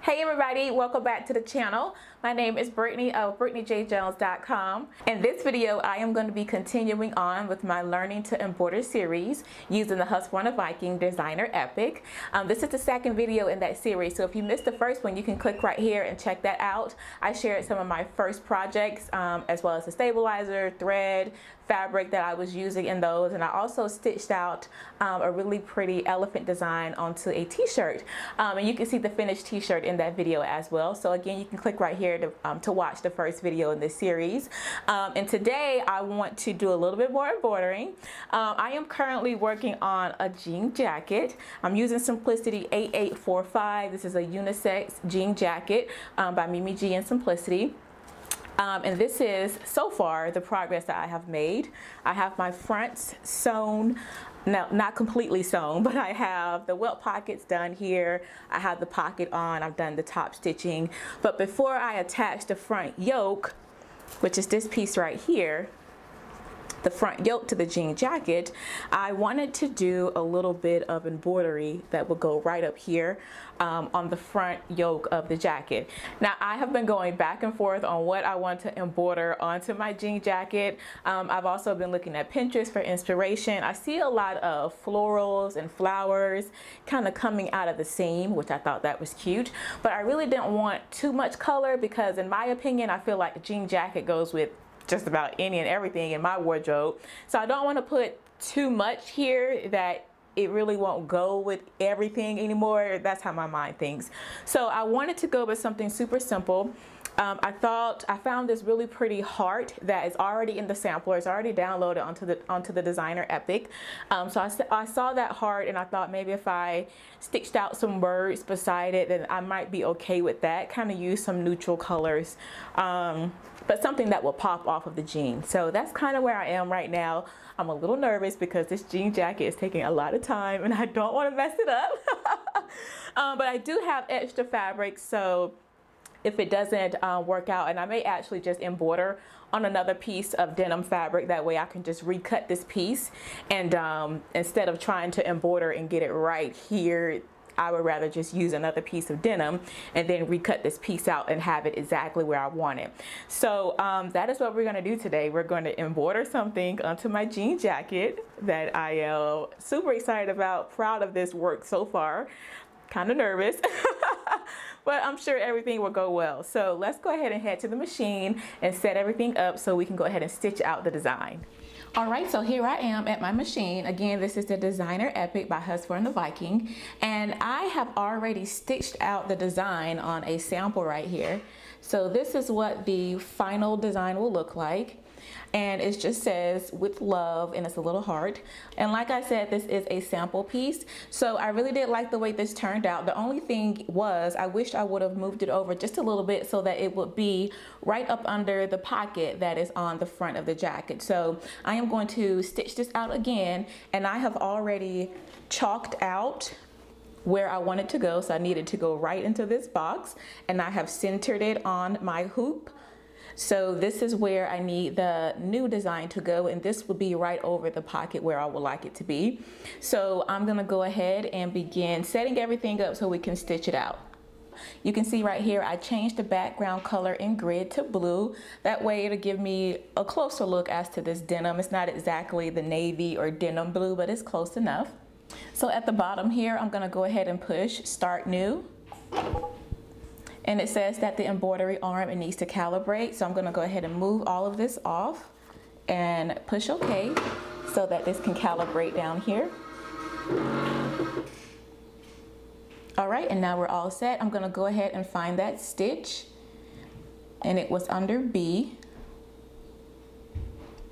Hey everybody, welcome back to the channel. My name is Brittany of BrittanyJJones.com. In this video, I am going to be continuing on with my Learning to Embroider series using the Husqvarna Viking Designer Epic. This is the second video in that series, so if you missed the first one, you can click right here and check that out. I shared some of my first projects as well as the stabilizer, thread, fabric that I was using in those, and I also stitched out a really pretty elephant design onto a t-shirt, and you can see the finished t-shirt in that video as well. So again, you can click right here to watch the first video in this series. And today I want to do a little bit more embroidering. I am currently working on a jean jacket. I'm using Simplicity 8845. This is a unisex jean jacket by Mimi G and Simplicity. And this is, so far, the progress that I have made. I have my fronts sewn, now not completely sewn, but I have the welt pockets done here. I have the pocket on, I've done the top stitching. But before I attach the front yoke, which is this piece right here, the front yoke to the jean jacket, I wanted to do a little bit of embroidery that would go right up here on the front yoke of the jacket. Now I have been going back and forth on what I want to embroider onto my jean jacket. I've also been looking at Pinterest for inspiration. I see a lot of florals and flowers kind of coming out of the seam, which I thought that was cute, but I really didn't want too much color because in my opinion, I feel like the jean jacket goes with just about any and everything in my wardrobe. So I don't want to put too much here that it really won't go with everything anymore. That's how my mind thinks. So I wanted to go with something super simple. I found this really pretty heart that is already in the sampler. It's already downloaded onto the Designer Epic. So I saw that heart and I thought maybe if I stitched out some words beside it, then I might be okay with that. Kind of use some neutral colors, but something that will pop off of the jean. So that's kind of where I am right now. I'm a little nervous because this jean jacket is taking a lot of time and I don't want to mess it up. But I do have extra fabric, so if it doesn't work out, and I may actually just embroider on another piece of denim fabric, that way I can just recut this piece, and instead of trying to embroider and get it right here, I would rather just use another piece of denim and then recut this piece out and have it exactly where I want it. So that is what we're going to do today. We're going to embroider something onto my jean jacket that I am super excited about, proud of this work so far, kind of nervous. But I'm sure everything will go well. So let's go ahead and head to the machine and set everything up so we can go ahead and stitch out the design. All right, so here I am at my machine. Again, this is the Designer Epic by Husqvarna Viking. And I have already stitched out the design on a sample right here. So this is what the final design will look like. And it just says with love, and it's a little heart. And like I said, this is a sample piece. So I really did like the way this turned out. The only thing was I wish I would have moved it over just a little bit so that it would be right up under the pocket that is on the front of the jacket. So I am going to stitch this out again, and I have already chalked out where I want it to go. So I needed to go right into this box, and I have centered it on my hoop. So this is where I need the new design to go, and this will be right over the pocket where I would like it to be. So I'm gonna go ahead and begin setting everything up so we can stitch it out. You can see right here I changed the background color in grid to blue. That way it'll give me a closer look as to this denim. It's not exactly the navy or denim blue, but it's close enough. So at the bottom here, I'm gonna go ahead and push Start New. And it says that the embroidery arm, it needs to calibrate. So I'm gonna go ahead and move all of this off and push OK so that this can calibrate down here. All right, and now we're all set. I'm gonna go ahead and find that stitch, and it was under B.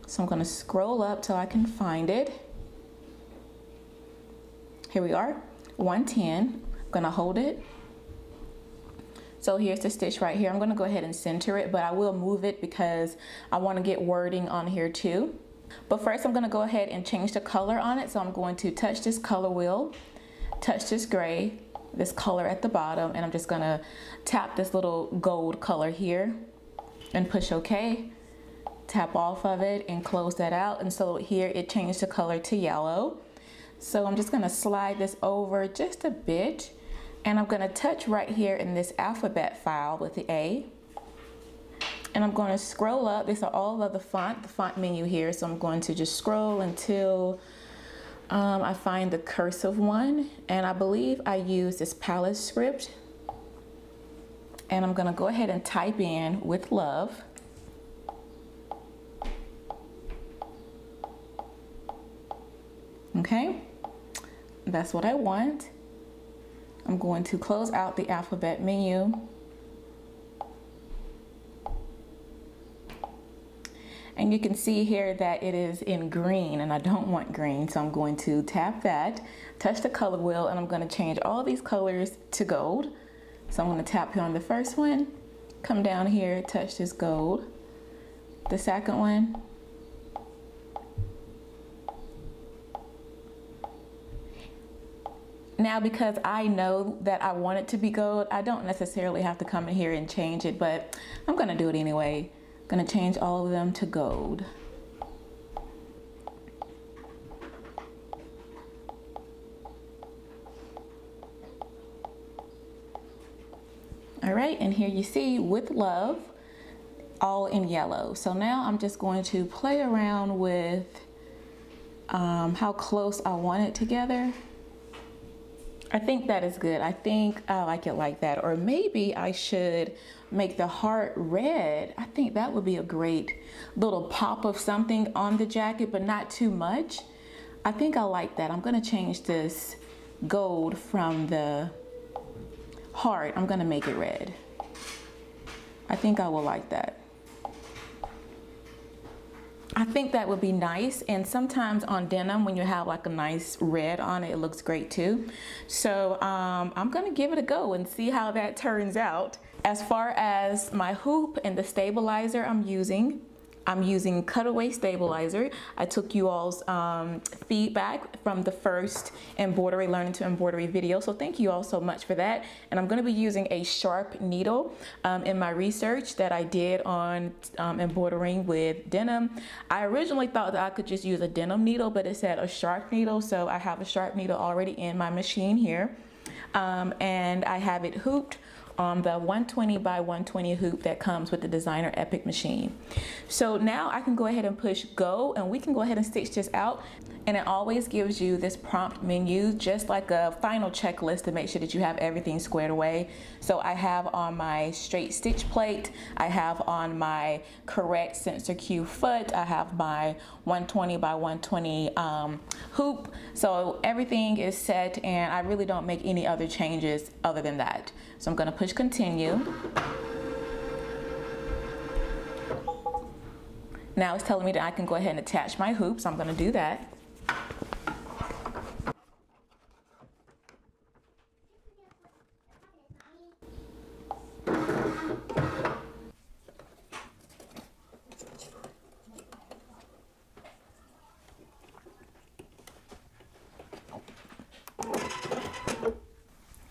So I'm gonna scroll up till I can find it. Here we are, 110. I'm gonna hold it. So here's the stitch right here. I'm gonna go ahead and center it, but I will move it because I wanna get wording on here too. But first I'm gonna go ahead and change the color on it. So I'm going to touch this color wheel, touch this gray, this color at the bottom, and I'm just gonna tap this little gold color here and push OK. Tap off of it and close that out. And so here it changed the color to yellow. So I'm just gonna slide this over just a bit And I'm going to touch right here in this alphabet file with the A. And I'm going to scroll up. These are all of the font menu here. So I'm going to just scroll until I find the cursive one. And I believe I use this palette script. And I'm going to go ahead and type in "with love." Okay, that's what I want. I'm going to close out the alphabet menu. And you can see here that it is in green, and I don't want green, so I'm going to tap that, touch the color wheel, and I'm going to change all these colors to gold. So I'm going to tap here on the first one, come down here, touch this gold. The second one. Now, because I know that I want it to be gold, I don't necessarily have to come in here and change it, but I'm going to do it anyway. I'm going to change all of them to gold. All right, and here you see "with love," all in yellow. So now I'm just going to play around with how close I want it together. I think that is good. I think I like it like that. Or maybe I should make the heart red. I think that would be a great little pop of something on the jacket, but not too much. I think I like that. I'm going to change this gold from the heart. I'm going to make it red. I think I will like that. I think that would be nice, and sometimes on denim when you have like a nice red on it, it looks great too. So I'm gonna give it a go and see how that turns out. As far as my hoop and the stabilizer I'm using cutaway stabilizer. I took you all's feedback from the first embroidery, learning to embroidery video, so thank you all so much for that. And I'm going to be using a sharp needle. In my research that I did on embroidering with denim, I originally thought that I could just use a denim needle, but it said a sharp needle, so I have a sharp needle already in my machine here. And I have it hooped on the 120 by 120 hoop that comes with the Designer Epic machine. So now I can go ahead and push go, and we can go ahead and stitch this out. And it always gives you this prompt menu, just like a final checklist to make sure that you have everything squared away. So I have on my straight stitch plate, I have on my correct sensor cue foot, I have my 120 by 120 hoop. So everything is set, and I really don't make any other changes other than that. So I'm going to push continue. Now it's telling me that I can go ahead and attach my hoop, so I'm going to do that.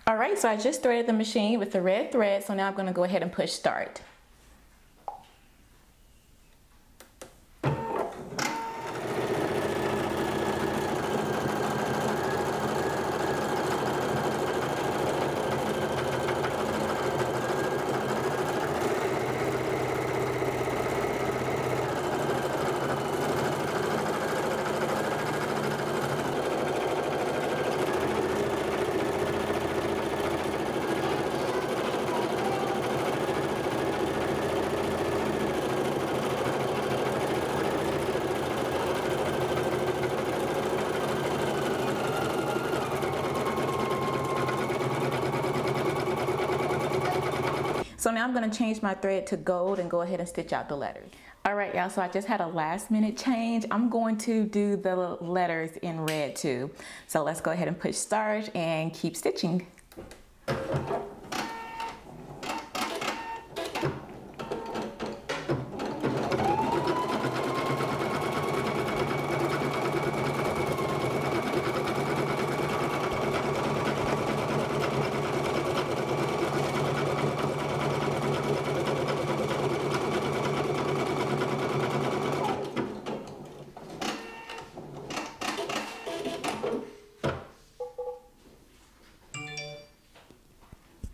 All right, so I just threaded the machine with the red thread, so now I'm going to go ahead and push start. So now I'm going to change my thread to gold and go ahead and stitch out the letters. All right, y'all, so I just had a last minute change. I'm going to do the letters in red too. So let's go ahead and push start and keep stitching.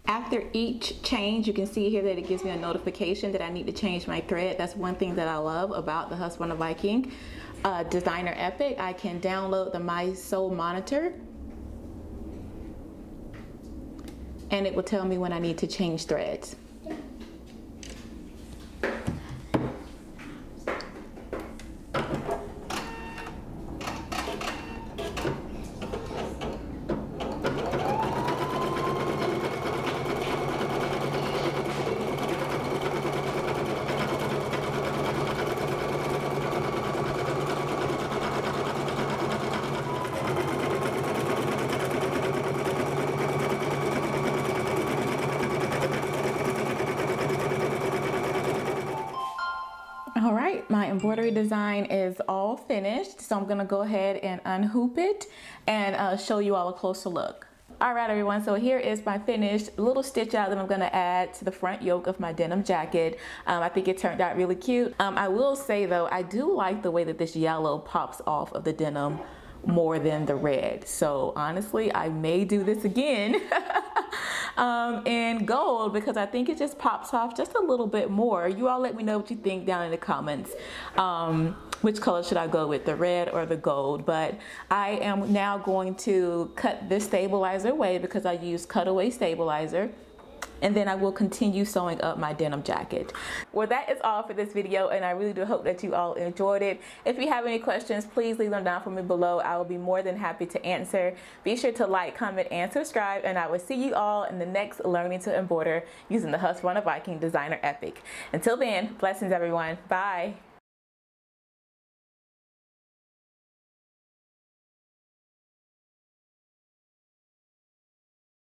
After each change, you can see here that it gives me a notification that I need to change my thread. That's one thing that I love about the Husqvarna Viking Designer Epic. I can download the My Sew monitor and it will tell me when I need to change threads. All right, my embroidery design is all finished, so I'm gonna go ahead and unhoop it and show you all a closer look. All right, everyone, so here is my finished little stitch out that I'm gonna add to the front yoke of my denim jacket. I think it turned out really cute. I will say though, I do like the way that this yellow pops off of the denim more than the red. So honestly, I may do this again in gold because I think it just pops off just a little bit more. You all let me know what you think down in the comments. Which color should I go with, the red or the gold? But I am now going to cut this stabilizer away because I use cutaway stabilizer. And then I will continue sewing up my denim jacket. Well, that is all for this video, and I really do hope that you all enjoyed it. If you have any questions, please leave them down for me below. I will be more than happy to answer. Be sure to like, comment, and subscribe, and I will see you all in the next Learning to Embroider using the Husqvarna Viking Designer Epic. Until then, blessings everyone. Bye.